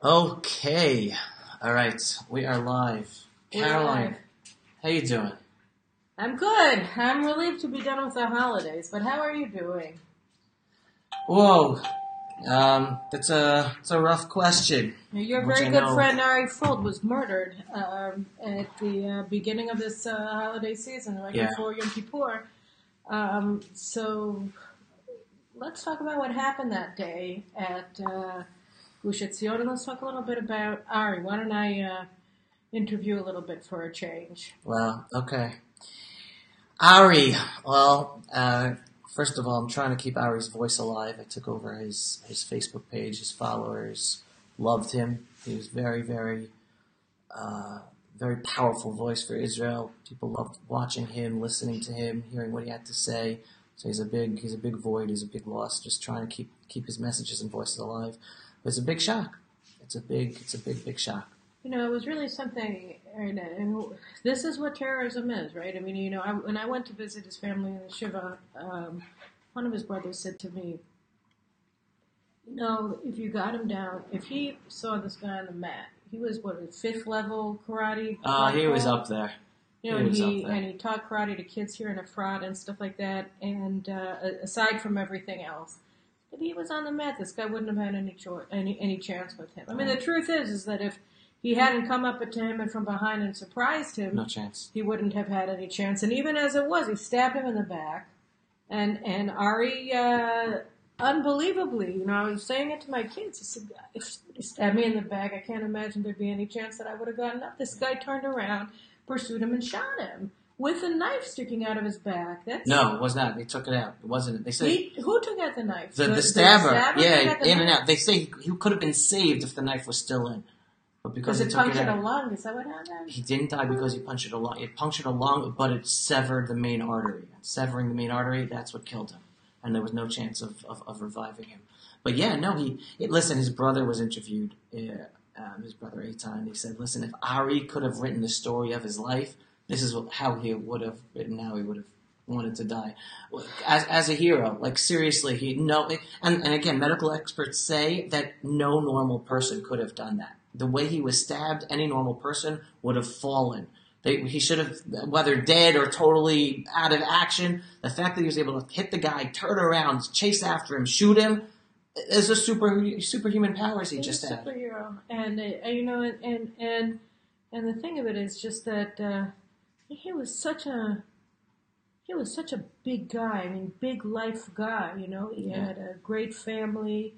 Okay. All right. We are live. We're Caroline, live. how you doing? I'm good. I'm relieved to be done with the holidays, but how are you doing? Whoa. It's a rough question. Your Which very I good know. friend Ari Fuld was murdered at the beginning of this holiday season, right Yeah. before Yom Kippur. So let's talk about what happened that day at Gush Etzion, and let's talk a little bit about Ari. Why don't I interview a little bit for a change? Well, okay. Ari. Well, first of all, I'm trying to keep Ari's voice alive. I took over his Facebook page. His followers loved him. He was very powerful voice for Israel. People loved watching him, listening to him, hearing what he had to say. So he's a big void. He's a big loss. Just trying to keep his messages and voices alive. But it's a big shock. It's a big shock. You know, it was really something, and this is what terrorism is, right? I mean, you know, when I went to visit his family in the Shiva, one of his brothers said to me, you know, if you got him down, if he saw this guy on the mat, he was, what, a fifth level karate? He was up there. You know, He was up there. and he taught karate to kids here in Efrat and stuff like that, and aside from everything else. If he was on the mat, this guy wouldn't have had any chance with him. I mean, the truth is that if he hadn't come up to him and from behind and surprised him, No chance. he wouldn't have had any chance. And even as it was, he stabbed him in the back. And Ari, unbelievably, you know, I was saying it to my kids. I said, if somebody stabbed me in the back, I can't imagine there'd be any chance that I would have gotten up. This guy turned around, pursued him, and shot him with a knife sticking out of his back. No, it was not. They took it out. It wasn't. They said Who took out the knife? the stabber. Yeah, took out the in and knife? out. They say he could have been saved if the knife was still in, but because Because he it took it punctured a out, lung. Is that what happened? he didn't die because he punctured a lung. It punctured a lung, but it severed the main artery. Severing the main artery, that's what killed him, and there was no chance of reviving him. But yeah, no, listen. His brother was interviewed. His brother Eitan. He said, "Listen, if Ari could have written the story of his life, this is how he would have written. How he would have wanted to die as a hero. Like seriously, and again, medical experts say that no normal person could have done that. The way he was stabbed, any normal person would have fallen. He should have, whether dead or totally out of action. The fact that he was able to hit the guy, turn around, chase after him, shoot him, is a superhuman powers he He's just a had. superhero, and you know, and the thing of it is just that he was such a big guy. I mean, big life guy. You know, he had a great family.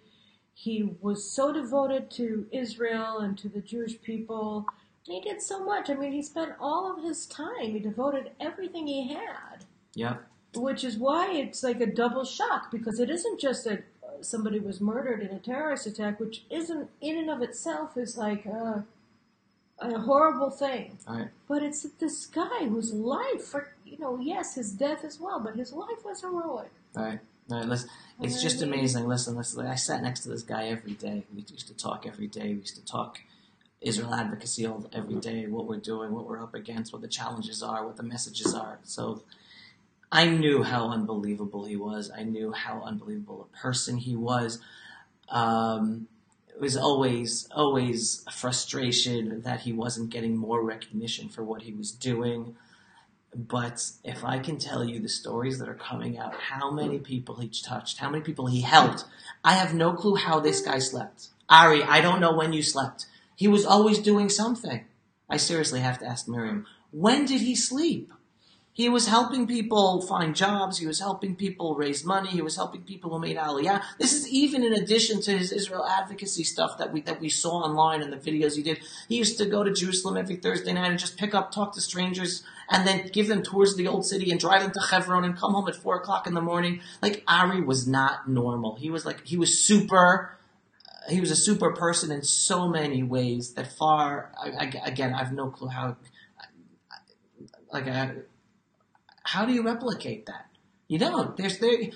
He was so devoted to Israel and to the Jewish people. And he did so much. I mean, he spent all of his time. He devoted everything he had. Yeah. Which is why it's like a double shock, because it isn't just that somebody was murdered in a terrorist attack, which isn't in and of itself is like a horrible thing. Right. But it's this guy whose life, yes, his death as well, but his life was heroic. Right. Listen, it's just amazing. Listen. I sat next to this guy every day. We used to talk every day. We used to talk Israel advocacy every day, what we're doing, what we're up against, what the challenges are, what the messages are. So I knew how unbelievable he was. I knew how unbelievable a person he was. It was always a frustration that he wasn't getting more recognition for what he was doing. But if I can tell you the stories that are coming out, how many people he touched, how many people he helped, I have no clue how this guy slept. Ari, I don't know when you slept. He was always doing something. I seriously have to ask Miriam, when did he sleep? He was helping people find jobs. He was helping people raise money. He was helping people who made aliyah. This is even in addition to his Israel advocacy stuff that we saw online and the videos he did. He used to go to Jerusalem every Thursday night and just talk to strangers, and then give them tours of the old city and drive them to Hebron and come home at 4 o'clock in the morning. Like, Ari was not normal. He was a super person in so many ways that again, I have no clue how do you replicate that? You don't.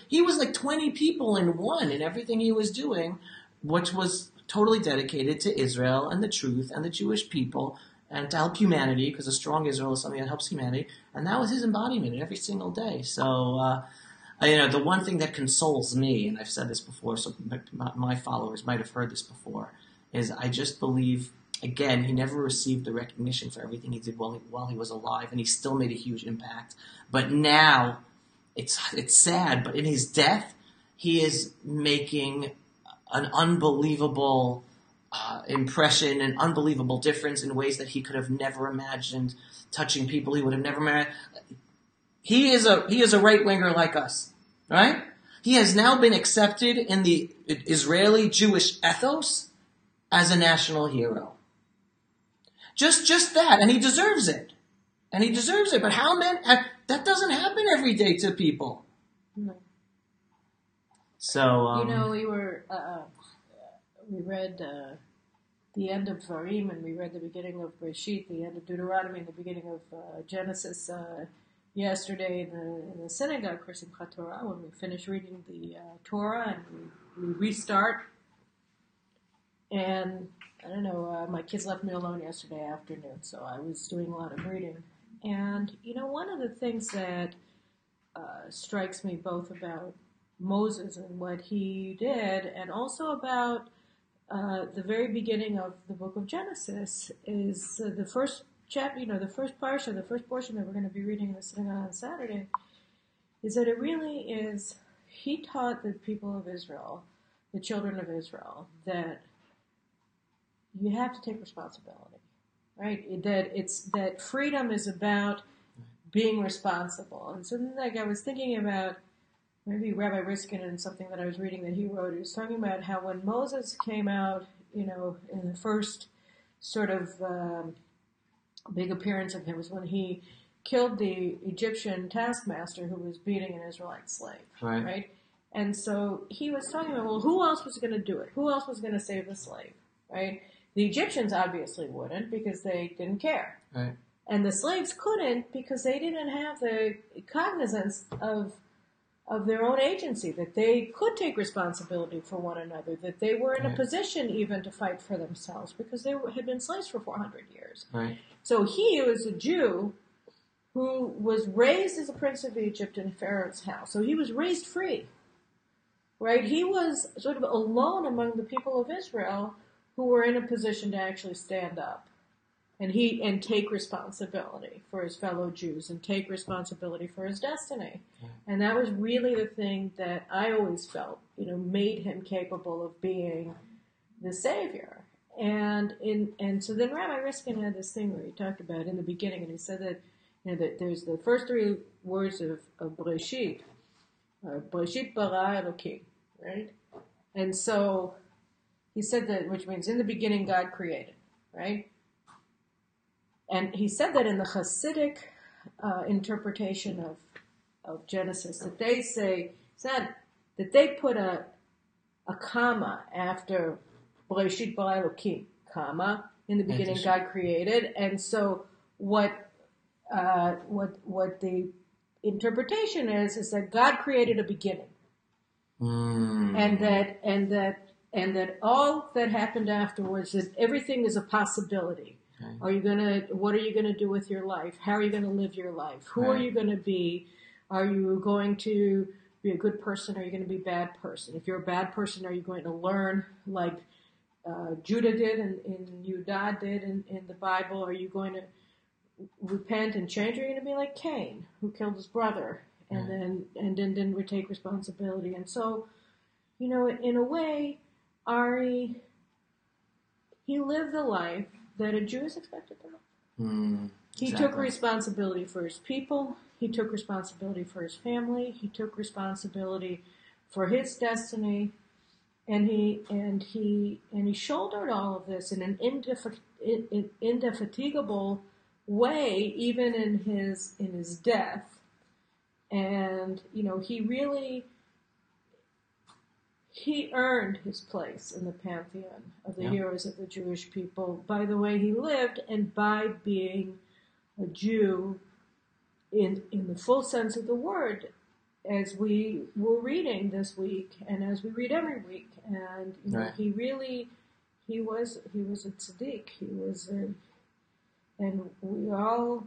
He was like 20 people in one in everything he was doing, which was totally dedicated to Israel and the truth and the Jewish people and to help humanity, because a strong Israel is something that helps humanity. And that was his embodiment every single day. So, the one thing that consoles me, and I've said this before, so my followers might have heard this before, is I just believe, again, he never received the recognition for everything he did while he was alive, and he still made a huge impact. But now, it's sad, but in his death, he is making an unbelievable impression, an unbelievable difference in ways that he could have never imagined, touching people he would have never met. He is a right-winger like us, right? He has now been accepted in the Israeli Jewish ethos as a national hero. Just that, and he deserves it. And he deserves it. But how many? That doesn't happen every day to people. No. So we read the end of Dvarim, and we read the beginning of Breshit, the end of Deuteronomy, and the beginning of Genesis yesterday in the synagogue for Simchat Torah when we finished reading the Torah and we restart. And I don't know, my kids left me alone yesterday afternoon, so I was doing a lot of reading. And, one of the things that strikes me both about Moses and what he did, and also about the very beginning of the book of Genesis, is the first chapter, the first parsha, the first portion that we're going to be reading in the synagogue on Saturday, is that it really is, he taught the people of Israel, the children of Israel, that you have to take responsibility, right? That freedom is about being responsible. And so I was thinking about maybe Rabbi Riskin and something that I was reading that he wrote. He was talking about how when Moses came out, in the first sort of big appearance of him was when he killed the Egyptian taskmaster who was beating an Israelite slave, right? And so he was talking about, well, who else was going to do it? Who else was going to save the slave, right? The Egyptians obviously wouldn't because they didn't care. Right. And the slaves couldn't because they didn't have the cognizance of their own agency, that they could take responsibility for one another, that they were in a position even to fight for themselves because they had been slaves for 400 years. Right. So he was a Jew who was raised as a prince of Egypt in Pharaoh's house. So he was raised free, right? He was sort of alone among the people of Israel who were in a position to actually stand up and take responsibility for his fellow Jews and take responsibility for his destiny. And that was really the thing that I always felt, made him capable of being the savior. And so then Rabbi Riskin had this thing where he talked about in the beginning, and he said that that there's the first three words of Breshit, Breshit bara Elokim, right? And so he said that, which means in the beginning God created, right? And he said that in the Hasidic interpretation of Genesis, that they say, it's not that they put a comma after Breshit bara Elokim, comma, in the beginning God created. And so what the interpretation is that God created a beginning. And that all that happened afterwards, that everything is a possibility. Okay. What are you gonna do with your life? How are you gonna live your life? Who are you gonna be? Are you going to be a good person? Or are you going to be a bad person? If you're a bad person, are you going to learn like Judah did and Judah did in the Bible? Are you going to repent and change? Or are you going to be like Cain, who killed his brother and then didn't take responsibility? And so, in a way, Ari, he lived the life that a Jew is expected to live. He took responsibility for his people. He took responsibility for his family. He took responsibility for his destiny, and he shouldered all of this in an indefatigable way, even in his death. And he earned his place in the pantheon of the heroes of the Jewish people by the way he lived and by being a Jew in the full sense of the word, as we were reading this week and as we read every week. And he was a tzaddik. And we all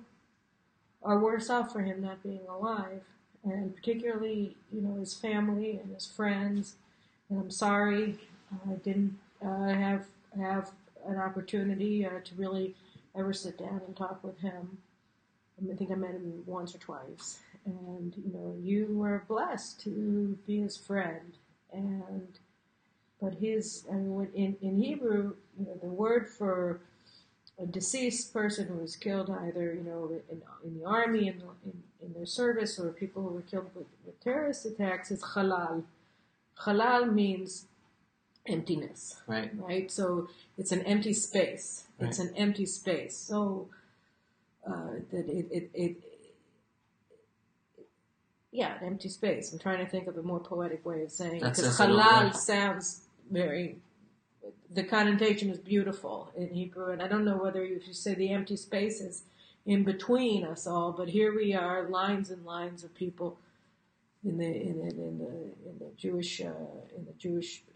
are worse off for him not being alive, and particularly his family and his friends. And I'm sorry I didn't have have an opportunity to really ever sit down and talk with him. I think I met him once or twice, and you were blessed to be his friend. But in Hebrew, the word for a deceased person who was killed either in the army in their service, or people who were killed with terrorist attacks is halal. Halal means emptiness. Right. So it's an empty space. Right. It's an empty space. So that an empty space. I'm trying to think of a more poetic way of saying it, because halal sounds the connotation is beautiful in Hebrew, and I don't know whether if you say the empty spaces in between us all, but here we are, lines and lines of people in the Jewish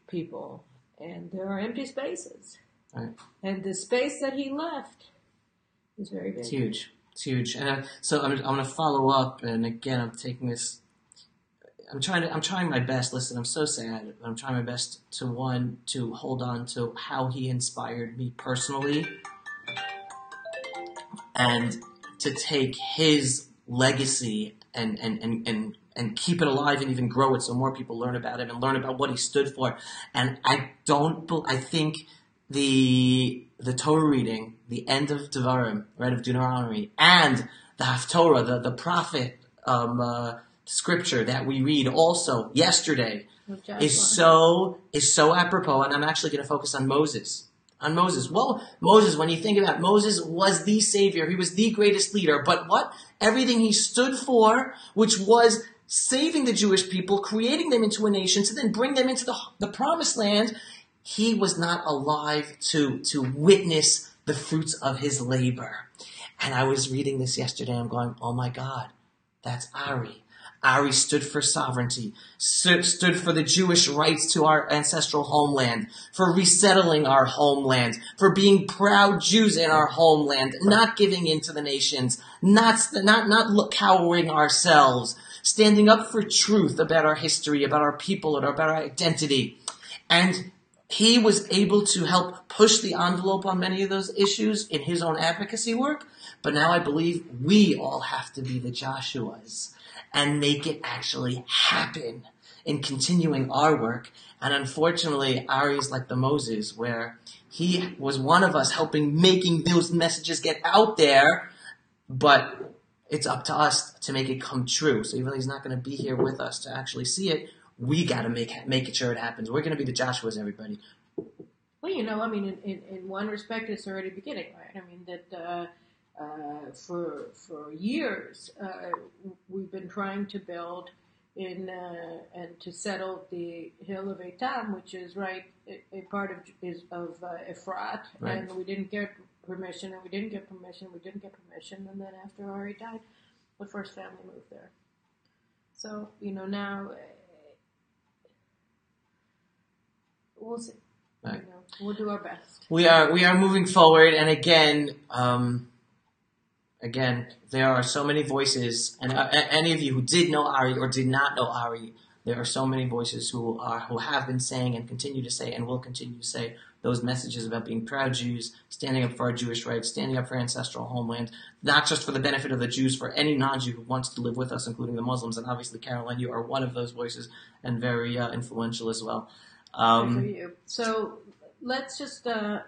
people, and there are empty spaces, right. And the space that he left is very big. It's huge. So I'm going to follow up, and again, I'm taking this. I'm trying my best. Listen, I'm so sad. I'm trying my best to hold on to how he inspired me personally, and to take his legacy and keep it alive and even grow it so more people learn about him and learn about what he stood for. And I think the Torah reading, the end of Devarim, right, of Deuteronomy, and the Haftorah, the prophet scripture that we read also yesterday is so apropos. And I'm actually going to focus on Moses. Well, Moses, when you think about it, Moses was the savior. He was the greatest leader. But what? Everything he stood for, which was saving the Jewish people, creating them into a nation, to then bring them into the promised land, he was not alive to witness the fruits of his labor. And I was reading this yesterday. I'm going, oh my God, that's Ari. Ari stood for sovereignty, stood for the Jewish rights to our ancestral homeland, for resettling our homeland, for being proud Jews in our homeland, not giving in to the nations, not cowering ourselves, standing up for truth about our history, about our people, about our identity. And he was able to help push the envelope on many of those issues in his own advocacy work. But now I believe we all have to be the Joshuas and make it actually happen in continuing our work. And unfortunately, Ari's like the Moses, where he was one of us making those messages get out there, but it's up to us to make it come true. So even though he's not going to be here with us to actually see it, we got to make it sure it happens. We're going to be the Joshuas, everybody. Well, in one respect, it's already beginning, right? I mean, that for years, we've been trying to build and to settle the hill of Etam, which is a part of Efrat, right. And we didn't get permission, and and then after Ari died, the first family moved there. So now we'll see. Right. We'll do our best. We are moving forward, and again, there are so many voices, and any of you who did know Ari or did not know Ari, there are so many voices who have been saying and continue to say and will continue to say those messages about being proud Jews, standing up for our Jewish rights, standing up for ancestral homeland, not just for the benefit of the Jews, for any non-Jew who wants to live with us, including the Muslims. And obviously, Caroline, you are one of those voices and very influential as well. For you. So let's just, and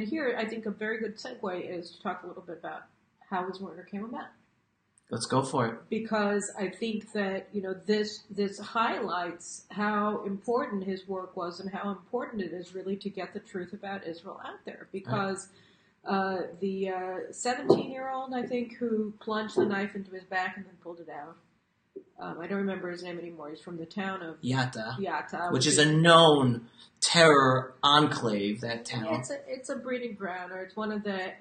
here I think a very good segue is to talk a little bit about how his murder came about. Let's go for it. Because I think that, this highlights how important his work was and how important it is really to get the truth about Israel out there. Because the 17-year-old, I think, who plunged the knife into his back and then pulled it out, I don't remember his name anymore. He's from the town of Yatta, which is a known terror enclave. That town. Yeah, it's a breeding ground, or it's one of the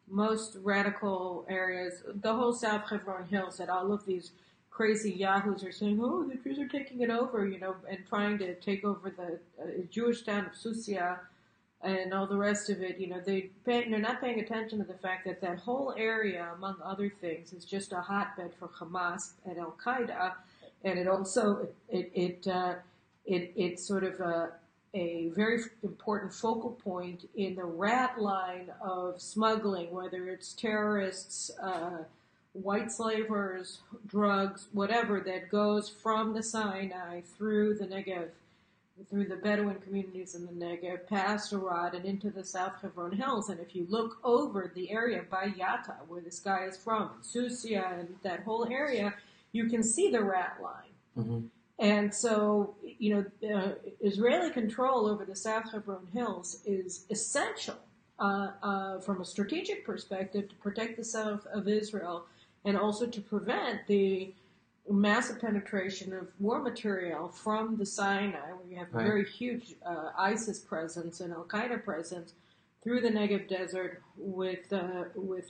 most radical areas. The whole South Hebron Hills, that all of these crazy yahoos are saying, "Oh, the Jews are taking it over," and trying to take over the Jewish town of Susia. And all the rest of it, they're not paying attention to the fact that whole area, among other things, is just a hotbed for Hamas and Al Qaeda, and it also it sort of a very important focal point in the rat line of smuggling, whether it's terrorists, white slavers, drugs, whatever, that goes from the Sinai through the Negev, through the Bedouin communities in the Negev, past Arad and into the South Hebron Hills. And if you look over the area by Yatta, where this guy is from, Susia and that whole area, you can see the rat line. Mm-hmm. And so, Israeli control over the South Hebron Hills is essential from a strategic perspective to protect the south of Israel and also to prevent the massive penetration of war material from the Sinai, where you have a very huge ISIS presence and Al-Qaeda presence, through the Negev desert with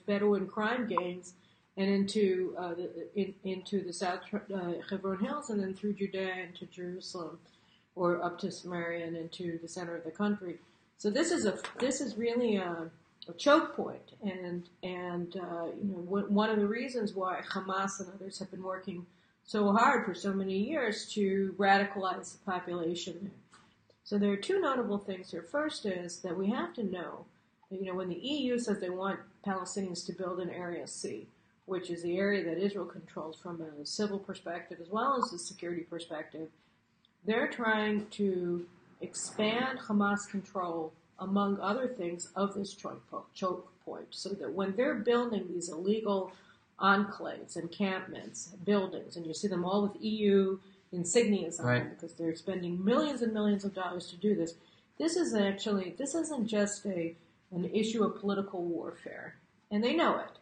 Bedouin crime gangs, and into the South Hebron Hills, and then through Judea into Jerusalem, or up to Samaria and into the center of the country. So this is really a choke point, and one of the reasons why Hamas and others have been working so hard for so many years to radicalize the population there. So there are two notable things here. First is that we have to know that, when the EU says they want Palestinians to build in Area C, which is the area that Israel controls from a civil perspective as well as a security perspective, they're trying to expand Hamas control, among other things, of this choke point, so that when they're building these illegal enclaves, encampments, buildings, and you see them all with EU insignias on them because they're spending millions and millions of dollars to do this. This isn't just an issue of political warfare, and they know it.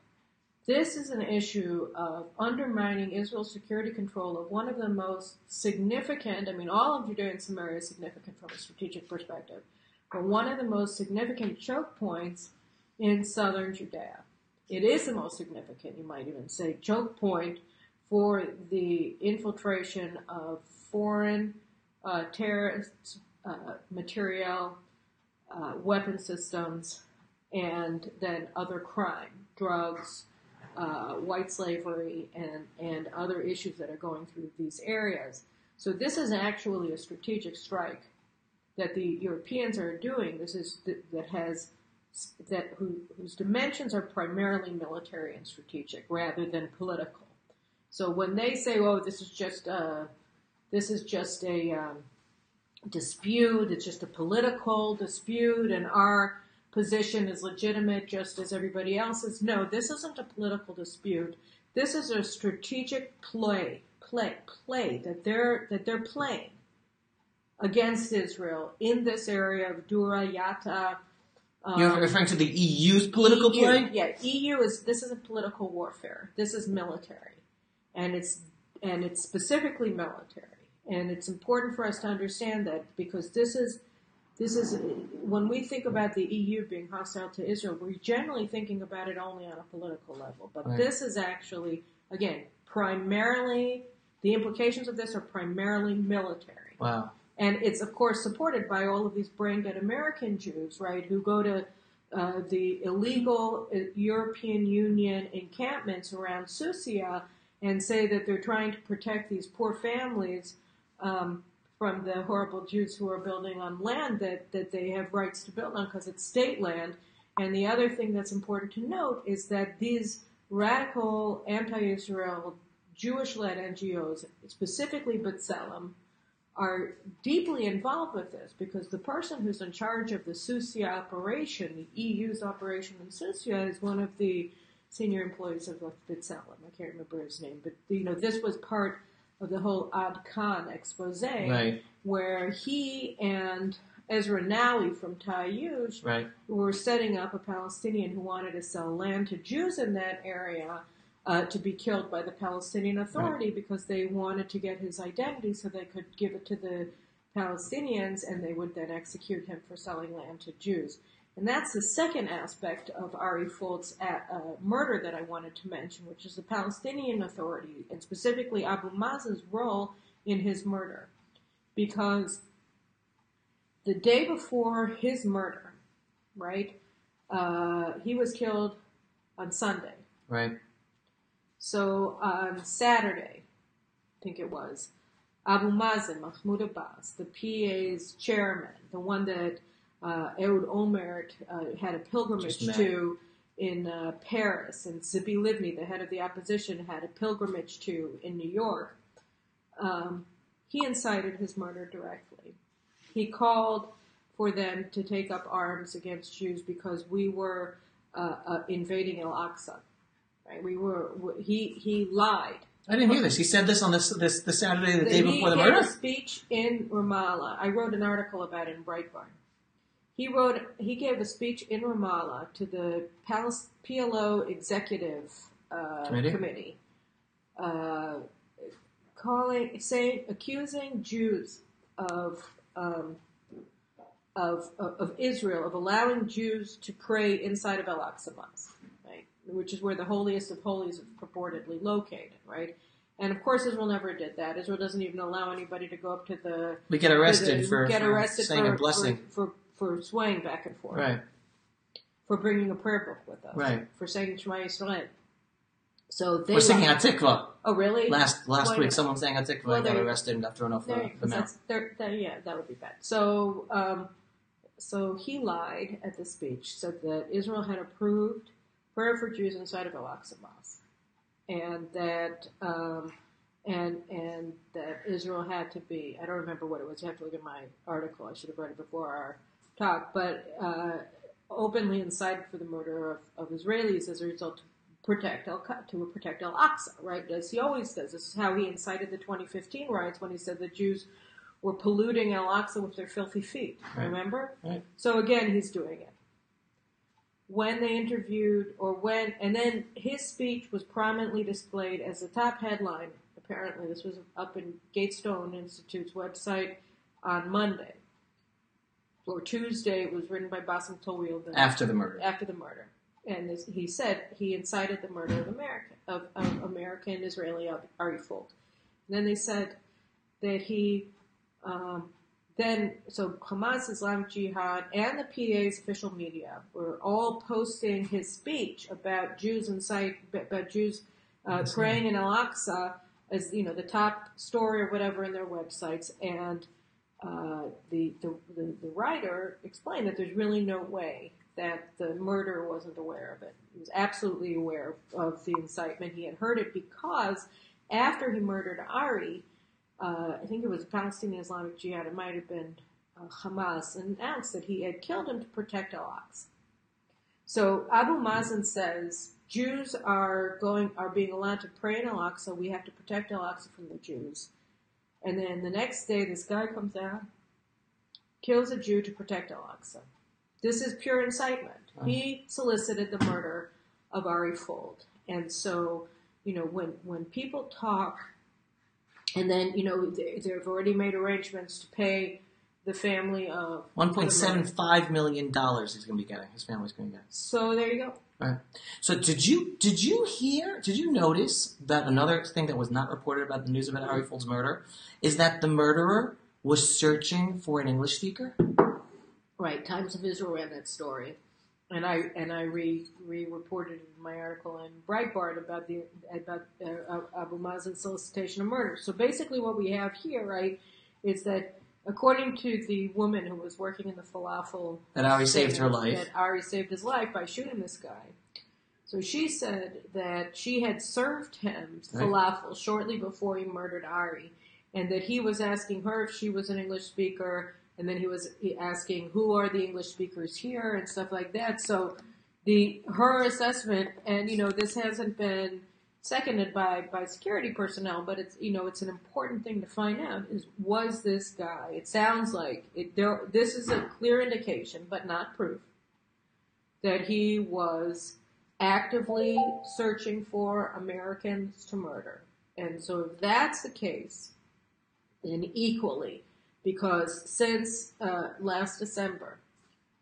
This is an issue of undermining Israel's security control of one of the most significant, all of Judea and Samaria is significant from a strategic perspective, but one of the most significant choke points in southern Judea. It is the most significant, you might even say, choke point for the infiltration of foreign terrorist material, weapon systems, and then other crime, drugs, white slavery, and other issues that are going through these areas. So this is actually a strategic strike that the Europeans are doing. Whose dimensions are primarily military and strategic rather than political. So when they say, "Oh, this is just a dispute. It's just a political dispute, and our position is legitimate just as everybody else's," no, this isn't a political dispute. This is a strategic play that they're playing against Israel in this area of Dura, Yatta. You're referring to the EU's political play? Yeah, this isn't political warfare. This is military. And it's specifically military. And it's important for us to understand that, because this is when we think about the EU being hostile to Israel, we're generally thinking about it only on a political level. But this is actually, again, primarily, the implications of this are primarily military. Wow. And it's, of course, supported by all of these brain-dead American Jews, right, who go to the illegal European Union encampments around Susia and say that they're trying to protect these poor families from the horrible Jews who are building on land that they have rights to build on because it's state land. And the other thing that's important to note is that these radical anti-Israel Jewish-led NGOs, specifically B'Tselem, are deeply involved with this, because the person who's in charge of the Susia operation, the EU's operation in Susia, is one of the senior employees of B'Tselem. I can't remember his name, but this was part of the whole Ad Khan expose, where he and Ezra Nawi from Tayyush were setting up a Palestinian who wanted to sell land to Jews in that area to be killed by the Palestinian Authority because they wanted to get his identity so they could give it to the Palestinians, and they would then execute him for selling land to Jews. And that's the second aspect of Ari Fuld's murder that I wanted to mention, which is the Palestinian Authority, and specifically Abu Mazen's role in his murder. Because the day before his murder, he was killed on Sunday. Right. So on Saturday, I think it was, Abu Mazen, Mahmoud Abbas, the PA's chairman, the one that Ehud Olmert had a pilgrimage to in Paris, and Tzipi Livni, the head of the opposition, had a pilgrimage to in New York, he incited his murder directly. He called for them to take up arms against Jews because we were invading Al-Aqsa. Right? He lied. I didn't hear this. He said this on this Saturday, the day before the murder? He gave a speech in Ramallah. I wrote an article about it in Breitbart. He gave a speech in Ramallah to the PLO Executive Committee, accusing Jews of Israel of allowing Jews to pray inside of Al-Aqsa Mosque, right? Which is where the holiest of holies is purportedly located, right? And of course, Israel never did that. Israel doesn't even allow anybody to go up to the. We get arrested for saying a blessing. For swaying back and forth. Right. For bringing a prayer book with us. Right. For saying Shema Yisrael. So they were singing Hatikva. Oh, really? Last week, someone sang Hatikva and got arrested and got thrown off the mountain. Yeah, that would be bad. So, so he lied at the speech, said that Israel had approved prayer for Jews inside of Al-Aqsa Mosque, and that and that Israel had to be. I don't remember what it was. You have to look at my article. I should have read it before our talk, but openly incited for the murder of Israelis as a result to protect Al-Aqsa, right? As he always does. This is how he incited the 2015 riots when he said that Jews were polluting Al-Aqsa with their filthy feet. Right. Remember? Right. So again, he's doing it. When they interviewed, and then his speech was prominently displayed as the top headline. Apparently, this was up in Gatestone Institute's website on Monday. Or Tuesday, it was written by Bassem Tawil. After the murder. And he said he incited the murder of American Israeli Ari Fuld. And then they said that he so Hamas, Islamic Jihad, and the PA's official media were all posting his speech about Jews praying in Al-Aqsa as the top story or whatever in their websites, and the writer explained that there's really no way that the murderer wasn't aware of it. He was absolutely aware of the incitement. He had heard it because after he murdered Ari, I think it was Palestinian Islamic Jihad, it might have been Hamas, announced that he had killed him to protect Al-Aqsa. So Abu Mazen says Jews are being allowed to pray in Al-Aqsa. We have to protect Al-Aqsa from the Jews. And then the next day, this guy comes out, kills a Jew to protect Al-Aqsa. This is pure incitement. He solicited the murder of Ari Fuld. And so, when people talk, and then, they've already made arrangements to pay the family of $1.75 million he's going to be getting. His family's going to get. So there you go. Right. So did you notice that another thing that was not reported about the news about Ari Fuld's murder is that the murderer was searching for an English speaker? Right. Times of Israel ran that story. And I re-reported in my article in Breitbart about Abu Mazen's solicitation of murder. So basically what we have here, right, is that according to the woman who was working in the falafel... That Ari saved her life. That Ari saved his life by shooting this guy. So she said that she had served him falafel shortly before he murdered Ari, and that he was asking her if she was an English speaker, and then he was asking who are the English speakers here and stuff like that. So her assessment, and this hasn't been seconded by security personnel, but it's it's an important thing to find out is, was this guy, it sounds like this is a clear indication, but not proof, that he was actively searching for Americans to murder. And so if that's the case, then equally, because since last December,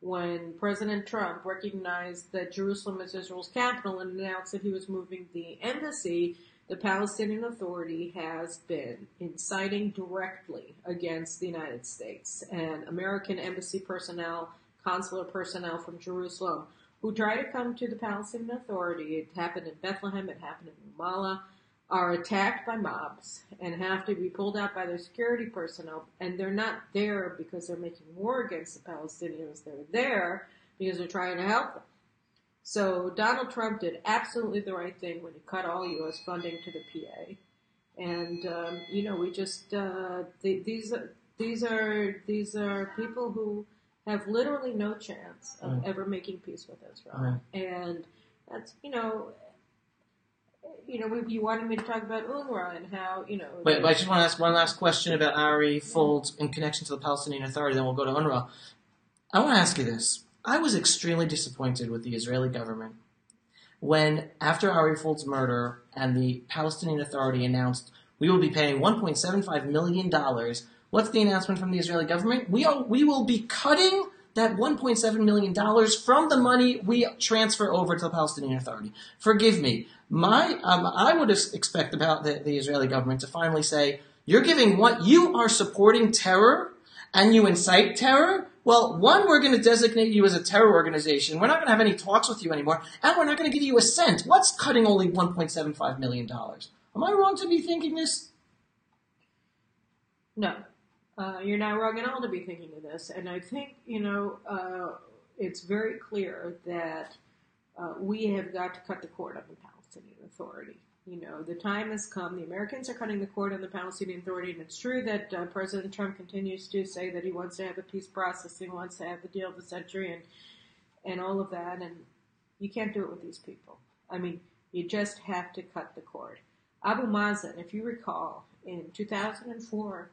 when President Trump recognized that Jerusalem is Israel's capital and announced that he was moving the embassy, the Palestinian Authority has been inciting directly against the United States. And American embassy personnel, consular personnel from Jerusalem, who try to come to the Palestinian Authority, it happened in Bethlehem, it happened in Ramallah, are attacked by mobs and have to be pulled out by their security personnel, and they're not there because they're making war against the Palestinians. They're there because they're trying to help them. So Donald Trump did absolutely the right thing when he cut all U.S. funding to the PA. And, we just, these are people who have literally no chance of ever making peace with Israel. And that's, you wanted me to talk about UNRWA and how, But I just want to ask one last question about Ari Fuld in connection to the Palestinian Authority, then we'll go to UNRWA. I want to ask you this. I was extremely disappointed with the Israeli government when, after Ari Fuld's murder and the Palestinian Authority announced we will be paying $1.75 million, what's the announcement from the Israeli government? We will be cutting that $1.7 million from the money we transfer over to the Palestinian Authority. Forgive me. I would expect the Israeli government to finally say, you're giving what you are supporting terror and you incite terror. Well, one, we're going to designate you as a terror organization. We're not going to have any talks with you anymore, and we're not going to give you a cent. What's cutting only $1.75 million? Am I wrong to be thinking this? No. You're not wrong at all to be thinking of this. And I think, it's very clear that we have got to cut the cord on the Palestinian Authority. The time has come. The Americans are cutting the cord on the Palestinian Authority, and it's true that President Trump continues to say that he wants to have a peace process, he wants to have the deal of the century, and all of that, and you can't do it with these people. I mean, you just have to cut the cord. Abu Mazen, if you recall, in 2004,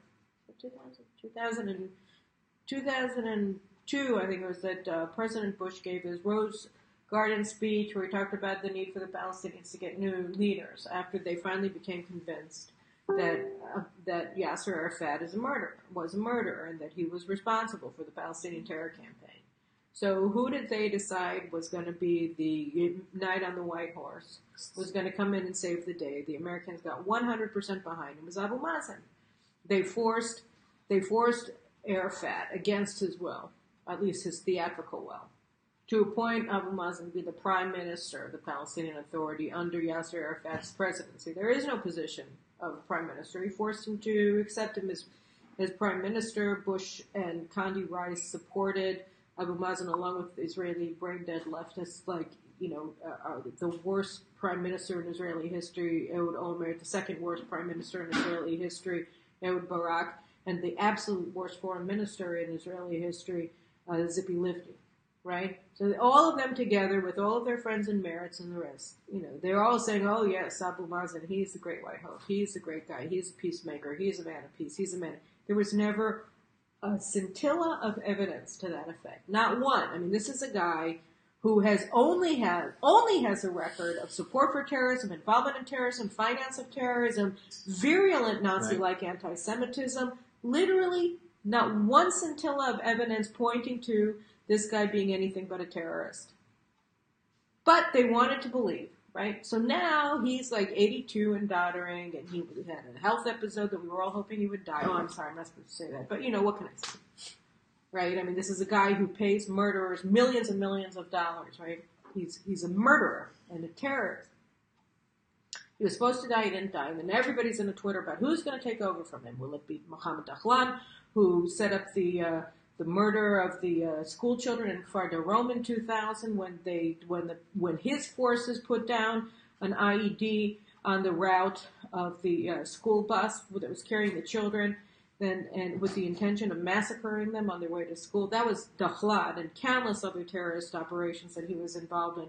2002, I think it was that President Bush gave his Rose Garden speech where he talked about the need for the Palestinians to get new leaders after they finally became convinced that Yasser Arafat was a murderer, and that he was responsible for the Palestinian terror campaign. So who did they decide was going to be the knight on the white horse, was going to come in and save the day? The Americans got 100% behind him. It was Abu Mazen. They forced Arafat against his will, at least his theatrical will, to appoint Abu Mazen to be the prime minister of the Palestinian Authority under Yasser Arafat's presidency. There is no position of prime minister. He forced him to accept him as prime minister. Bush and Condi Rice supported Abu Mazen along with Israeli brain-dead leftists the worst prime minister in Israeli history, Ehud Olmert, the second worst prime minister in Israeli history, Ehud Barak, and the absolute worst foreign minister in Israeli history, Tzipi Livni. Right? So all of them together with all of their friends and Meretz and the rest, they're all saying, oh yes, Abu Mazen, he's the great white hope. He's the great guy. He's a peacemaker. He's a man of peace. He's a man. There was never a scintilla of evidence to that effect. Not one. I mean, this is a guy who only has a record of support for terrorism, involvement in terrorism, finance of terrorism, virulent Nazi-like anti-Semitism, literally not one scintilla of evidence pointing to this guy being anything but a terrorist. But they wanted to believe, right? So now he's like 82 and doddering, and he had a health episode that we were all hoping he would die. Oh, I'm sorry, I'm not supposed to say that. But, what can I say? Right? I mean, this is a guy who pays murderers millions and millions of dollars, right? He's a murderer and a terrorist. He was supposed to die, he didn't die. And then everybody's in a Twitter about who's going to take over from him. Will it be Mohammed Dahlan, who set up the murder of the school children in Kfar Darom in 2000 when his forces put down an IED on the route of the school bus that was carrying the children, and with the intention of massacring them on their way to school. That was Dahlan and countless other terrorist operations that he was involved in.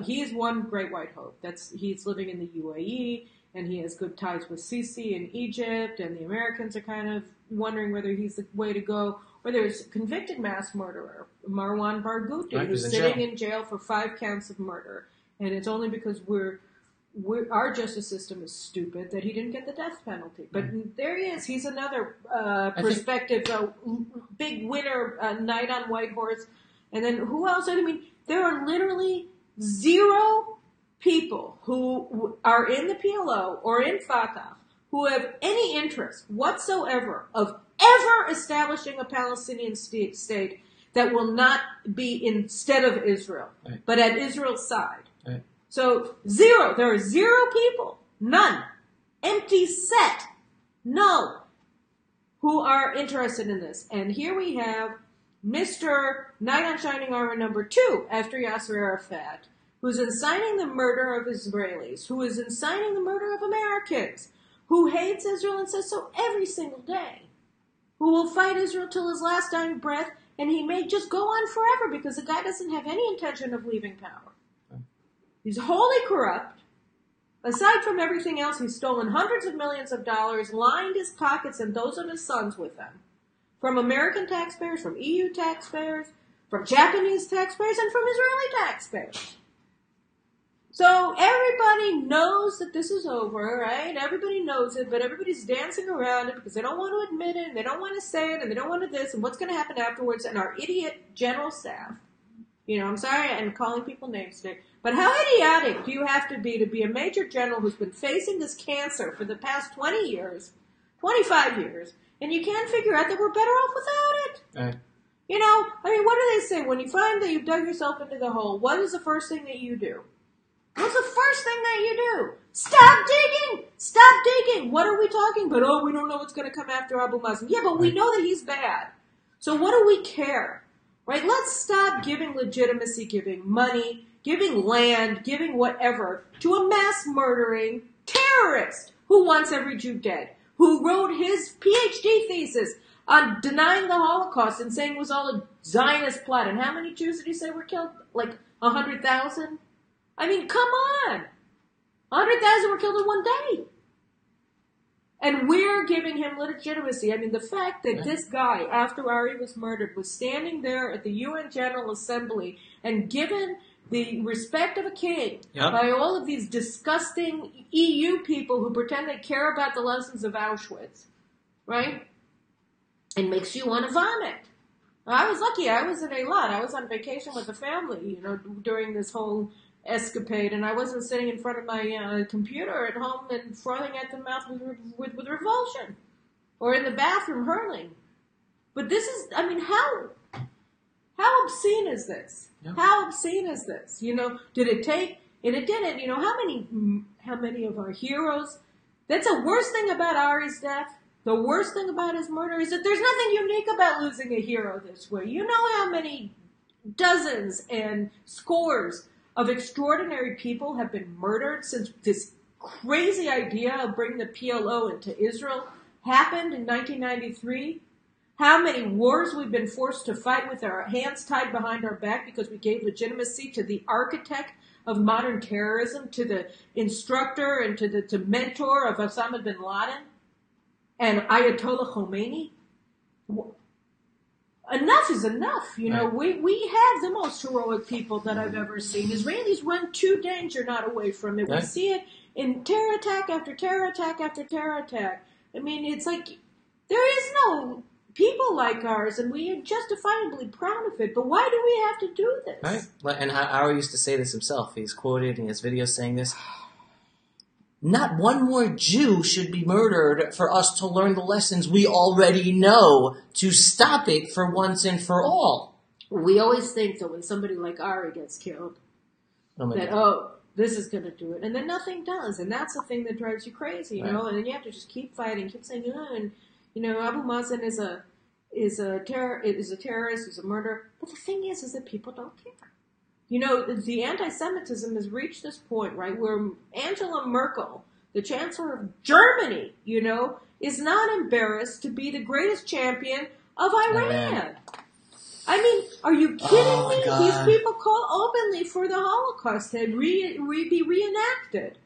He is one great white hope. He's living in the UAE, and he has good ties with Sisi in Egypt, and the Americans are kind of wondering whether he's the way to go. Or there's convicted mass murderer, Marwan Barghouti, who's sitting in jail for 5 counts of murder. And it's only because our justice system is stupid that he didn't get the death penalty. But there he is. He's another prospective big winner, knight on white horse. And then who else? I mean, there are literally 0 people who are in the PLO or in Fatah who have any interest whatsoever of ever establishing a Palestinian state that will not be instead of Israel, but at Israel's side. Right. So 0. There are 0 people None. Empty set. No. Who are interested in this. And here we have Mr. Knight on Shining Armor number 2 after Yasser Arafat, who's inciting the murder of Israelis, who is inciting the murder of Americans, who hates Israel and says so every single day, who will fight Israel till his last dying breath, and he may just go on forever because the guy doesn't have any intention of leaving power. He's wholly corrupt. Aside from everything else, he's stolen hundreds of millions of dollars, lined his pockets and those of his sons with them. From American taxpayers, from EU taxpayers, from Japanese taxpayers, and from Israeli taxpayers. So everybody knows that this is over, right? Everybody knows it, but everybody's dancing around it because they don't want to admit it, and they don't want to say it, and they don't want to this, and what's going to happen afterwards, and our idiot general staff. I'm sorry, I'm calling people names today, but how idiotic do you have to be a major general who's been facing this cancer for the past 20 years, 25 years, and you can't figure out that we're better off without it? Right. What do they say? When you find that you've dug yourself into the hole, what is the first thing that you do? What's the first thing that you do? Stop digging! Stop digging! What are we talking about? Oh, we don't know what's going to come after Abu Mazen. Yeah, but we know that he's bad. So what do we care? Right? Let's stop giving legitimacy, giving money, giving land, giving whatever to a mass murdering terrorist who wants every Jew dead, who wrote his PhD thesis on denying the Holocaust and saying it was all a Zionist plot. And how many Jews did he say were killed? Like 100,000? I mean, come on. 100,000 were killed in one day. And we're giving him legitimacy. I mean, the fact that this guy, after Ari was murdered, was standing there at the UN General Assembly and given the respect of a king by all of these disgusting EU people who pretend they care about the lessons of Auschwitz, right? It makes you want to vomit. I was lucky. I was in Eilat. I was on vacation with the family, during this whole escapade, and I wasn't sitting in front of my computer at home and frothing at the mouth with revulsion, or in the bathroom hurling. But this is, how obscene is this? Yeah. How obscene is this? Did it take? And it didn't. How many of our heroes? That's the worst thing about Ari's death. The worst thing about his murder is that there's nothing unique about losing a hero this way. You know how many dozens and scores of extraordinary people have been murdered since this crazy idea of bringing the PLO into Israel happened in 1993? How many wars we've been forced to fight with our hands tied behind our back because we gave legitimacy to the architect of modern terrorism, to the instructor and to the mentor of Osama bin Laden and Ayatollah Khomeini? Enough is enough. We have the most heroic people that I've ever seen. Israelis run to danger, not away from it. We see it in terror attack after terror attack after terror attack. It's like there is no people like ours, and we are justifiably proud of it. But why do we have to do this? Right. And Ari used to say this himself. He's quoted in his videos saying this. Not one more Jew should be murdered for us to learn the lessons we already know to stop it for once and for all. We always think that when somebody like Ari gets killed, this is going to do it. And then nothing does. And that's the thing that drives you crazy, And then you have to just keep fighting, keep saying, Abu Mazen is a terrorist, is a murderer. But the thing is that people don't care. The anti-Semitism has reached this point, right, where Angela Merkel, the Chancellor of Germany, is not embarrassed to be the greatest champion of Iran. Are you kidding me? God. These people call openly for the Holocaust to be reenacted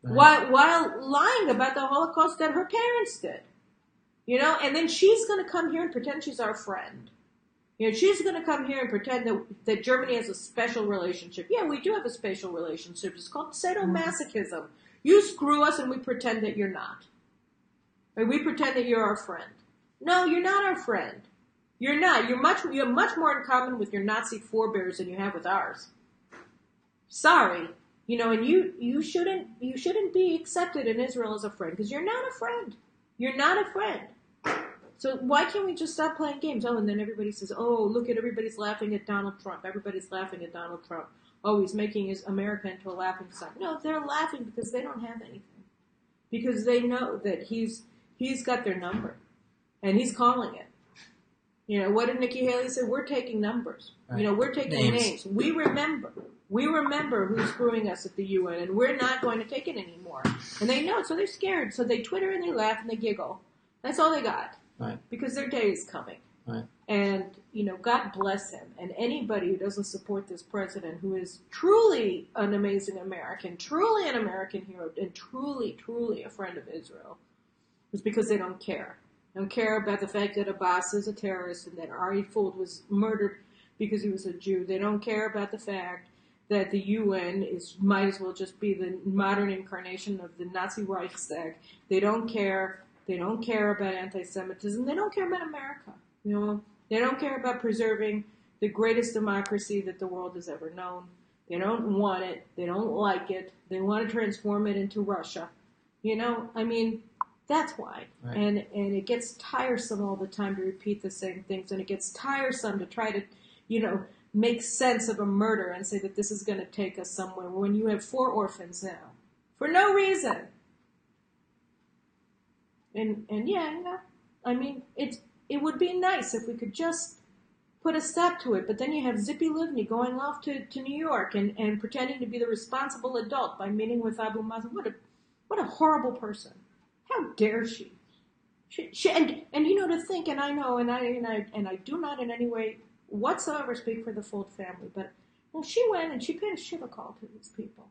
while lying about the Holocaust that her parents did. And then she's going to come here and pretend she's our friend. She's going to come here and pretend that Germany has a special relationship. Yeah, we do have a special relationship. It's called sadomasochism. You screw us and we pretend that you're not. Or we pretend that you're our friend. No, you're not our friend. You're not. You have much more in common with your Nazi forebears than you have with ours. Sorry. And you shouldn't be accepted in Israel as a friend because you're not a friend. You're not a friend. So why can't we just stop playing games? And then everybody says, look at everybody's laughing at Donald Trump. Everybody's laughing at Donald Trump. oh, he's making his America into a laughing stock. No, they're laughing because they don't have anything. Because they know that he's got their number. And he's calling it. You know, what did Nikki Haley say? We're taking numbers. Right. You know, we're taking names. We remember who's screwing us at the UN, and we're not going to take it anymore. And they know it, so they're scared. So they Twitter and they laugh and they giggle. That's all they got. Right. Because their day is coming. Right. And, you know, God bless him. And anybody who doesn't support this president, who is truly an amazing American, truly an American hero, and truly, truly a friend of Israel, is because they don't care. They don't care about the fact that Abbas is a terrorist and that Ari Fuld was murdered because he was a Jew. They don't care about the fact that the UN might as well just be the modern incarnation of the Nazi Reichstag. They don't care. They don't care about anti-Semitism. They don't care about America. You know, they don't care about preserving the greatest democracy that the world has ever known. They don't want it. They don't like it. They want to transform it into Russia. You know, I mean, that's why. Right. And it gets tiresome all the time to repeat the same things, and it gets tiresome to try to, you know, make sense of a murder and say that this is going to take us somewhere when you have 4 orphans now for no reason. And yeah, you know, I mean, it would be nice if we could just put a stop to it, but then you have Zippy Livni going off to New York and pretending to be the responsible adult by meeting with Abu Mazen. What a horrible person. How dare she? She and you know, to think, and I know, and I do not in any way whatsoever speak for the Fuld family, but well, she went and she paid a shiva call to these people.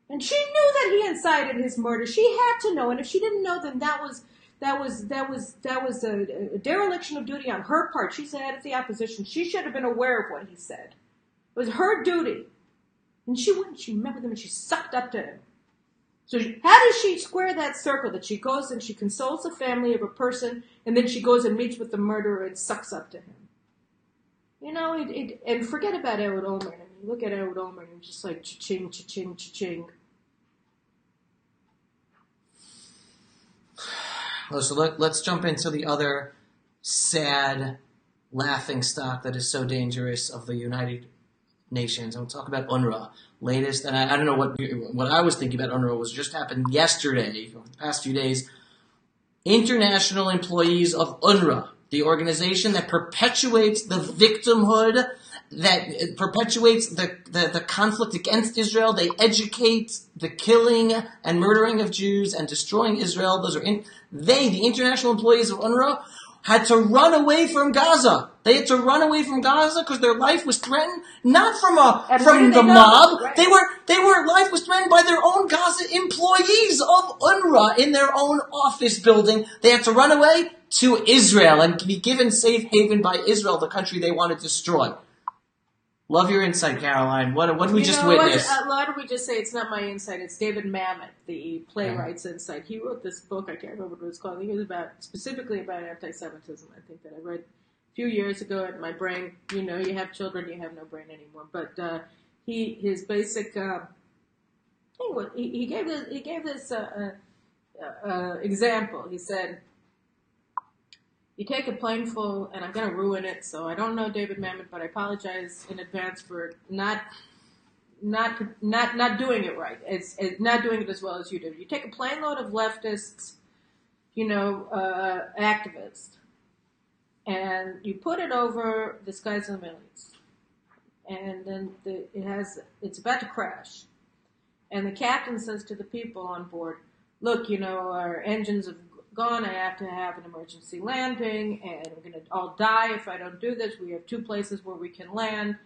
And she knew that he incited his murder. She had to know, and if she didn't know, then that was a dereliction of duty on her part. She's the head of the opposition. She should have been aware of what he said. It was her duty. And she went, she met with him, and she sucked up to him. So how does she square that circle that she goes and she consoles the family of a person, and then she goes and meets with the murderer and sucks up to him? You know, and forget about Ehud Olmert. I mean, look at Ehud Olmert and just like cha-ching, cha-ching, cha-ching. So let's jump into the other sad laughing stock that is so dangerous of the United Nations. And we'll talk about UNRWA latest. And I don't know what I was thinking about UNRWA was just happened yesterday, or the past few days. International employees of UNRWA, the organization that perpetuates the victimhood, that perpetuates the conflict against Israel. They educate the killing and murdering of Jews and destroying Israel. Those are the international employees of UNRWA, had to run away from Gaza. They had to run away from Gaza because their life was threatened, not from the mob. Right. Life was threatened by their own Gaza employees of UNRWA in their own office building. They had to run away to Israel and be given safe haven by Israel, the country they want to destroy. Love your insight, Caroline. What did we just witness? Why don't we just say it's not my insight? It's David Mamet, the playwright's insight. He wrote this book. I can't remember what it was called. I think it was specifically about anti-Semitism. I think that I read a few years ago. And my brain, you know, you have children, you have no brain anymore. But his basic he gave this example. He said, you take a plane full, and I'm going to ruin it, so I don't know David Mamet, but I apologize in advance for not doing it right. It's not doing it as well as you did. You take a plane load of leftists, you know, activists, and you put it over the skies of the Middle East, and then it's about to crash, and the captain says to the people on board, look, you know, our engines have gone, I have to have an emergency landing, and we're going to all die if I don't do this. We have 2 places where we can land,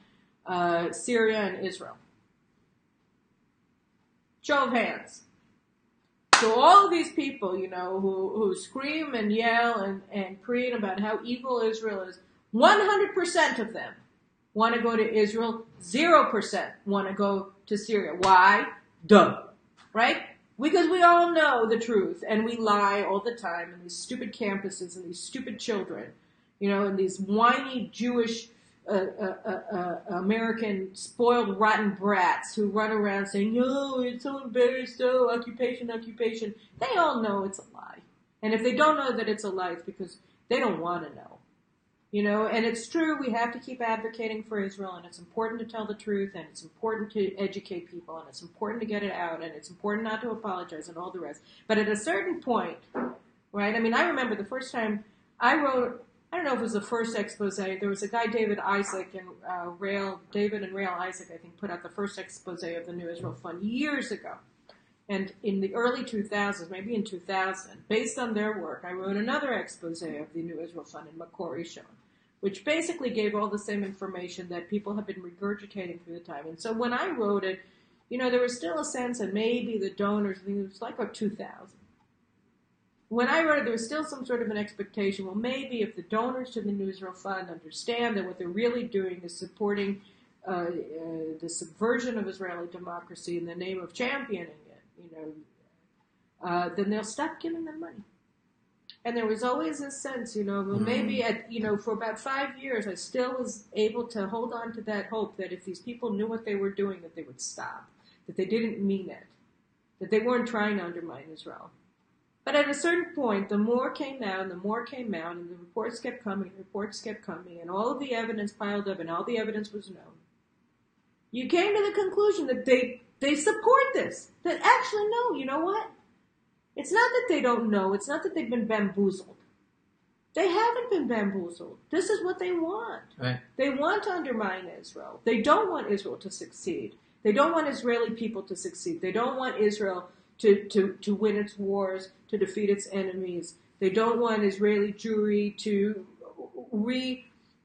Syria and Israel. Show of hands. So all of these people, you know, who scream and yell and preen about how evil Israel is, 100% of them want to go to Israel, 0% want to go to Syria. Why? Duh. Right? Because we all know the truth, and we lie all the time in these stupid campuses and these stupid children, you know, and these whiny Jewish American spoiled rotten brats who run around saying, "Oh, it's so embarrassed, oh, occupation." They all know it's a lie, and if they don't know that it's a lie, it's because they don't want to know. And it's true, we have to keep advocating for Israel, and it's important to tell the truth, and it's important to educate people, and it's important to get it out, and it's important not to apologize and all the rest. But at a certain point, right, I remember the first time I wrote, I don't know if it was the first expose, there was a guy, David and Rael Isaac, I think, put out the first expose of the New Israel Fund years ago. And in the early 2000s, maybe in 2000, based on their work, I wrote another expose of the New Israel Fund in Makor Rishon, which basically gave all the same information that people have been regurgitating through the time. And so when I wrote it, there was still a sense that maybe the donors, I think it was like about 2000. When I wrote it, there was still some sort of an expectation, well, maybe if the donors to the New Israel Fund understand that what they're really doing is supporting the subversion of Israeli democracy in the name of championing it, then they'll stop giving them money. And there was always this sense, well, maybe for about 5 years, I still was able to hold on to that hope that if these people knew what they were doing, that they would stop, that they didn't mean it, that they weren't trying to undermine Israel. But at a certain point, the more came out, and the reports kept coming, and all of the evidence piled up, and all the evidence was known. You came to the conclusion that they support this. That actually, no, you know what? It's not that they don't know. It's not that they've been bamboozled. They haven't been bamboozled. This is what they want. Right. They want to undermine Israel. They don't want Israel to succeed. They don't want Israeli people to succeed. They don't want Israel to win its wars, to defeat its enemies. They don't want Israeli Jewry to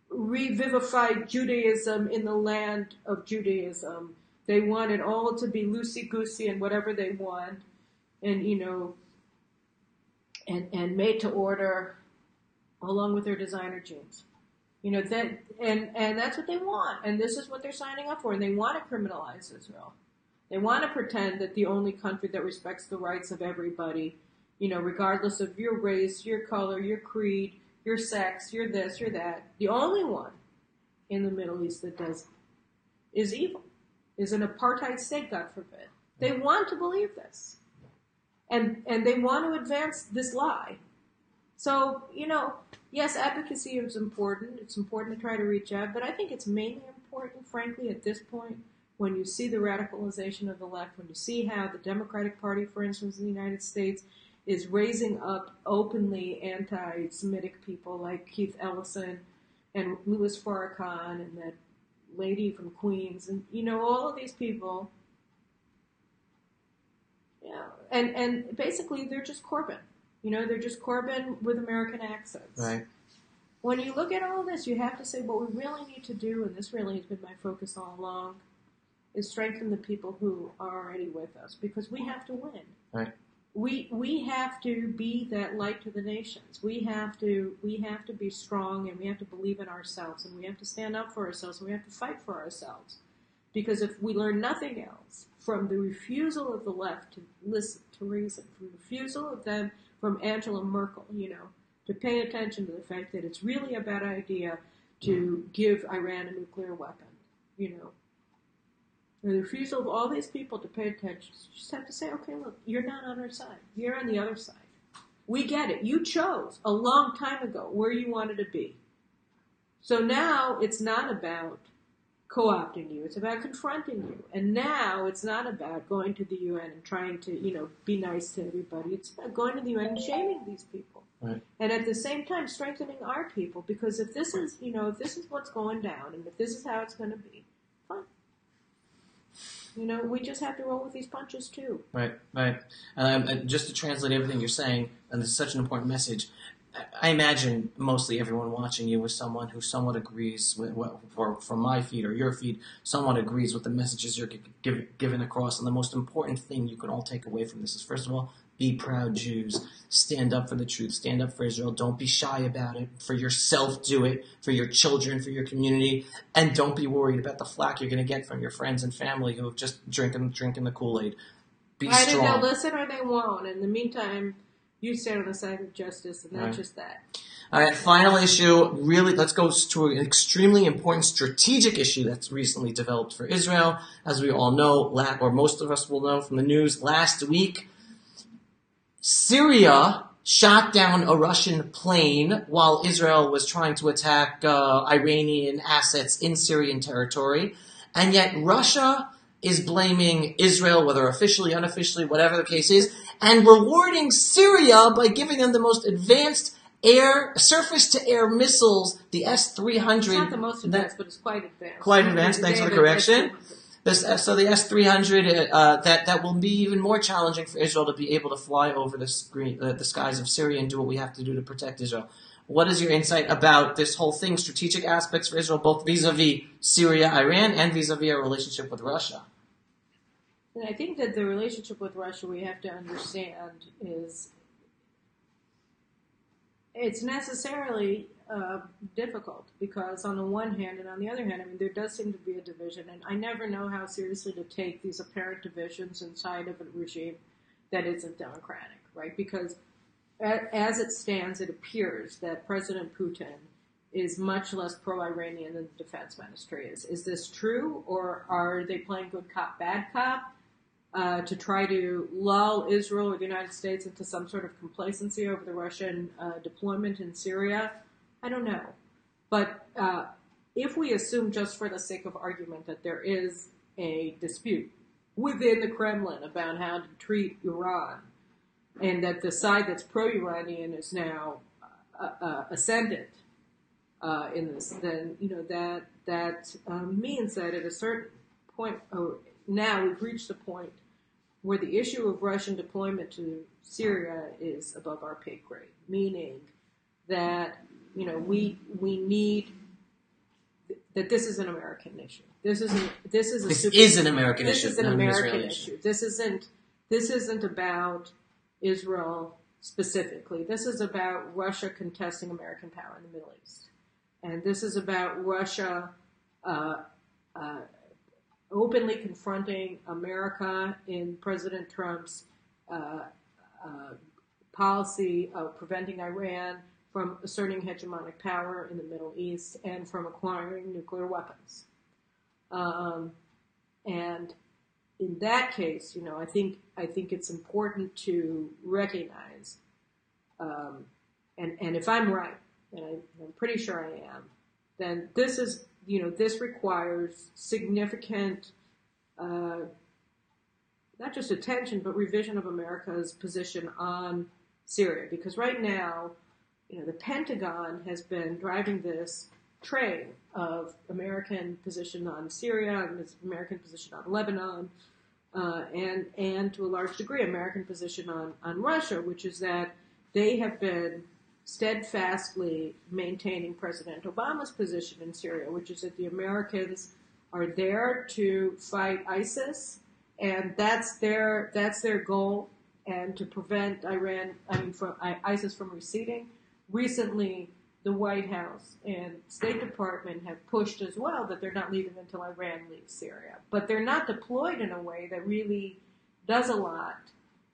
revivify Judaism in the land of Judaism. They want it all to be loosey-goosey and whatever they want, and and made to order, along with their designer jeans. And that's what they want, and this is what they're signing up for, and they want to criminalize Israel. They want to pretend that the only country that respects the rights of everybody, regardless of your race, your color, your creed, your sex, your this, your that, the only one in the Middle East that does is evil, is an apartheid state, God forbid. They want to believe this. And they want to advance this lie. So, yes, advocacy is important. It's important to try to reach out, but I think it's mainly important, frankly, at this point, when you see the radicalization of the left, when you see how the Democratic Party, for instance, in the United States, is raising up openly anti-Semitic people like Keith Ellison and Louis Farrakhan and that lady from Queens, and, all of these people, and basically they're just Corbyn. They're just Corbyn with American accents. Right. When you look at all this, you have to say what we really need to do, and this really has been my focus all along, is strengthen the people who are already with us, because we have to win. Right. We have to be that light to the nations. We have to be strong, and we have to believe in ourselves, and we have to stand up for ourselves, and we have to fight for ourselves. Because if we learn nothing else from the refusal of the left to listen to reason, from the refusal of them, from Angela Merkel, to pay attention to the fact that it's really a bad idea to give Iran a nuclear weapon, The refusal of all these people to pay attention, you just have to say, okay, look, you're not on our side. You're on the other side. We get it. You chose a long time ago where you wanted to be. So now it's not about co-opting you. It's about confronting you. And now it's not about going to the UN and trying to, be nice to everybody. It's about going to the UN and shaming these people. Right. And at the same time, strengthening our people. Because if this is, if this is what's going down, and if this is how it's going to be, fine. We just have to roll with these punches too. Right. Just to translate everything you're saying, and this is such an important message, I imagine mostly everyone watching you is someone who somewhat agrees with from my feed or your feed, somewhat agrees with the messages you're giving across. And the most important thing you can all take away from this is, first of all, be proud Jews. Stand up for the truth. Stand up for Israel. Don't be shy about it. For yourself, do it. For your children, for your community. And don't be worried about the flack you're going to get from your friends and family who have just drinking the Kool-Aid. Be strong. Either they'll listen or they won't. In the meantime, you stand on the side of justice, and not just that. All right, final issue. Really, let's go to an extremely important strategic issue that's recently developed for Israel. As we all know, or most of us will know from the news, last week, Syria shot down a Russian plane while Israel was trying to attack Iranian assets in Syrian territory. And yet Russia is blaming Israel, whether officially, unofficially, whatever the case is, and rewarding Syria by giving them the most advanced surface-to-air missiles, the S-300. It's not the most advanced, but it's quite advanced. Quite advanced, thanks for the correction. So the S-300, that will be even more challenging for Israel to be able to fly over the skies of Syria and do what we have to do to protect Israel. What is your insight about this whole thing, strategic aspects for Israel, both vis-a-vis Syria, Iran, and vis-a-vis our relationship with Russia? And I think that the relationship with Russia we have to understand is it's necessarily difficult because on the one hand and on the other hand, I mean, there does seem to be a division, and I never know how seriously to take these apparent divisions inside of a regime that isn't democratic, right? Because as it stands, it appears that President Putin is much less pro-Iranian than the defense ministry is. Is this true, or are they playing good cop, bad cop to try to lull Israel or the United States into some sort of complacency over the Russian deployment in Syria? I don't know. But if we assume just for the sake of argument that there is a dispute within the Kremlin about how to treat Iran, and that the side that's pro-Iranian is now ascendant in this, then that means that at a certain point, now we've reached the point where the issue of Russian deployment to Syria is above our pay grade, meaning that we need that this is an American issue. This is an American issue. This is an American issue. This isn't about Israel specifically. This is about Russia contesting American power in the Middle East. And this is about Russia openly confronting America in President Trump's policy of preventing Iran from asserting hegemonic power in the Middle East and from acquiring nuclear weapons. And in that case, I think it's important to recognize, and if I'm right, and I'm pretty sure I am, then this is, this requires significant, not just attention, but revision of America's position on Syria. Because right now, the Pentagon has been driving this train of American position on Syria and American position on Lebanon, and to a large degree American position on Russia, which is that they have been steadfastly maintaining President Obama's position in Syria, which is that the Americans are there to fight ISIS, and that's their goal, and to prevent ISIS from receding. Recently, the White House and State Department have pushed as well that they're not leaving until Iran leaves Syria. But they're not deployed in a way that really does a lot.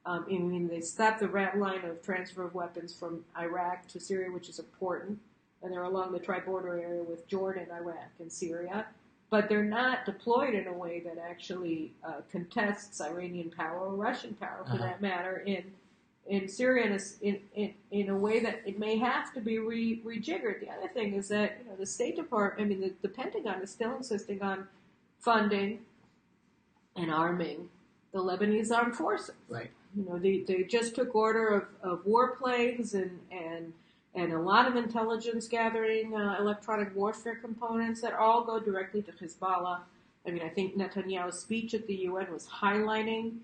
They stopped the rat line of transfer of weapons from Iraq to Syria, which is important. And they're along the tri-border area with Jordan, Iraq, and Syria. But they're not deployed in a way that actually contests Iranian power or Russian power, for that matter, in Syria in a way that it may have to be rejiggered. The other thing is that the State Department, the Pentagon is still insisting on funding and arming the Lebanese armed forces. Right. They just took order of warplanes and a lot of intelligence gathering, electronic warfare components that all go directly to Hezbollah. I think Netanyahu's speech at the UN was highlighting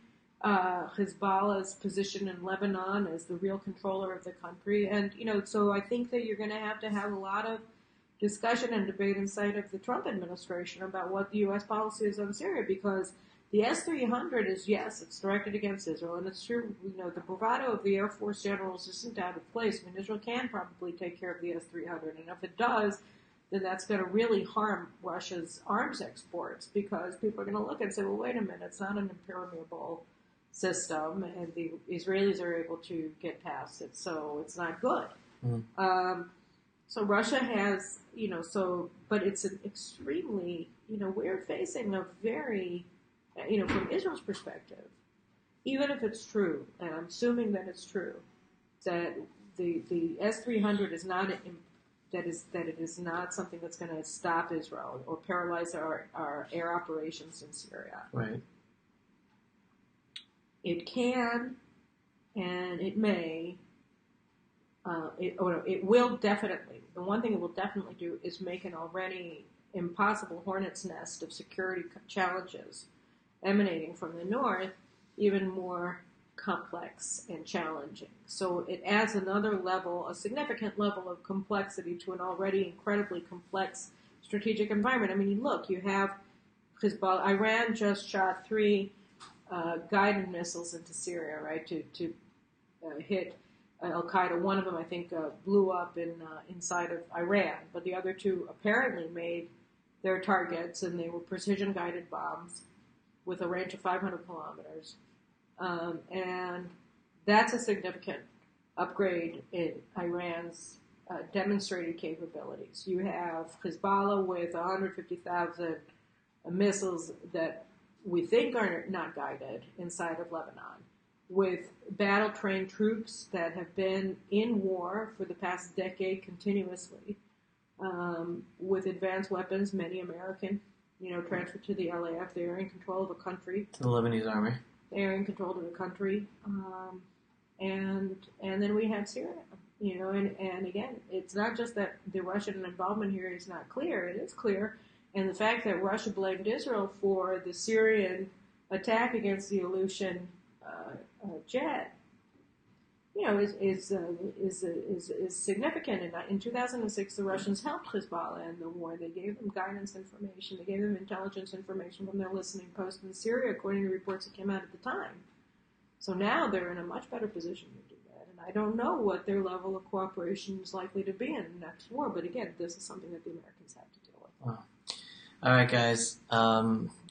Hezbollah's position in Lebanon as the real controller of the country. And, so I think that you're going to have a lot of discussion and debate inside of the Trump administration about what the U.S. policy is on Syria, because the S-300 is, yes, it's directed against Israel, and it's true, the bravado of the Air Force generals isn't out of place. Israel can probably take care of the S-300, and if it does, then that's going to really harm Russia's arms exports, because people are going to look and say, well, wait a minute, it's not an impermeable system, and the Israelis are able to get past it, so it's not good. So Russia has, but it's an extremely, we're facing a very, from Israel's perspective, even if it's true, and I'm assuming that it's true, that the S-300 is not that it is not something that's going to stop Israel or paralyze our air operations in Syria. Right. It can, and it may. It will definitely. The one thing it will definitely do is make an already impossible hornet's nest of security challenges emanating from the north even more complex and challenging. So it adds another level, a significant level of complexity to an already incredibly complex strategic environment. I mean, look, you have Hezbollah. Iran just shot 3 guided missiles into Syria, right, to hit Al-Qaeda. One of them, I think, blew up inside of Iran, but the other 2 apparently made their targets, and they were precision-guided bombs with a range of 500 kilometers. And that's a significant upgrade in Iran's demonstrated capabilities. You have Hezbollah with 150,000 missiles that we think are not guided inside of Lebanon, with battle-trained troops that have been in war for the past decade continuously, with advanced weapons, many American, transferred to the LAF. They're in control of the country. To the Lebanese army. They're in control of the country. And then we have Syria, and again, it's not just that the Russian involvement here is not clear. It is clear. And the fact that Russia blamed Israel for the Syrian attack against the Aleutian jet, is significant. In 2006, the Russians helped Hezbollah in the war. They gave them guidance information. They gave them intelligence information from their listening post in Syria, according to reports that came out at the time. So now they're in a much better position to do that. And I don't know what their level of cooperation is likely to be in the next war. But again, this is something that the Americans have to deal with. Wow. All right, guys.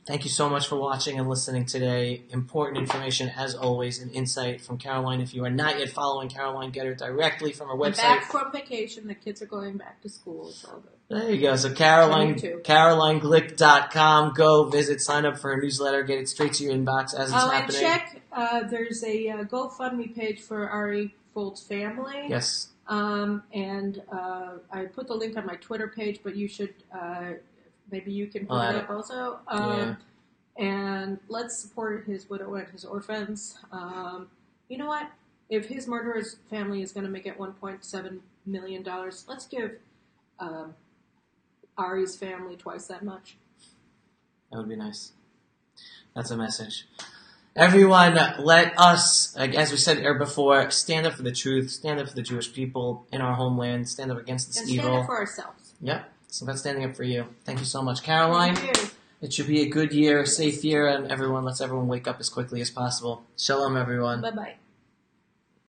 Thank you so much for watching and listening today. Important information, as always, and insight from Caroline. If you are not yet following Caroline, get her directly from her website. Back from vacation. The kids are going back to school. It's all good. There you go. So CarolineGlick.com. Go visit, sign up for her newsletter, get it straight to your inbox as it's happening. And check, there's a GoFundMe page for Ari Fuld's family. Yes. And I put the link on my Twitter page, but you should... maybe you can put it up also. Yeah. And let's support his widow and his orphans. You know what? If his murderer's family is going to make it $1.7 million, let's give Ari's family twice that much. That would be nice. That's a message. Everyone, let us, as we said here before, stand up for the truth, stand up for the Jewish people in our homeland, stand up against this evil. And stand up for ourselves. Yep. It's about standing up for you. Thank you so much, Caroline. Thank you. It should be a good year, a safe year, and let's everyone wake up as quickly as possible. Shalom, everyone. Bye-bye.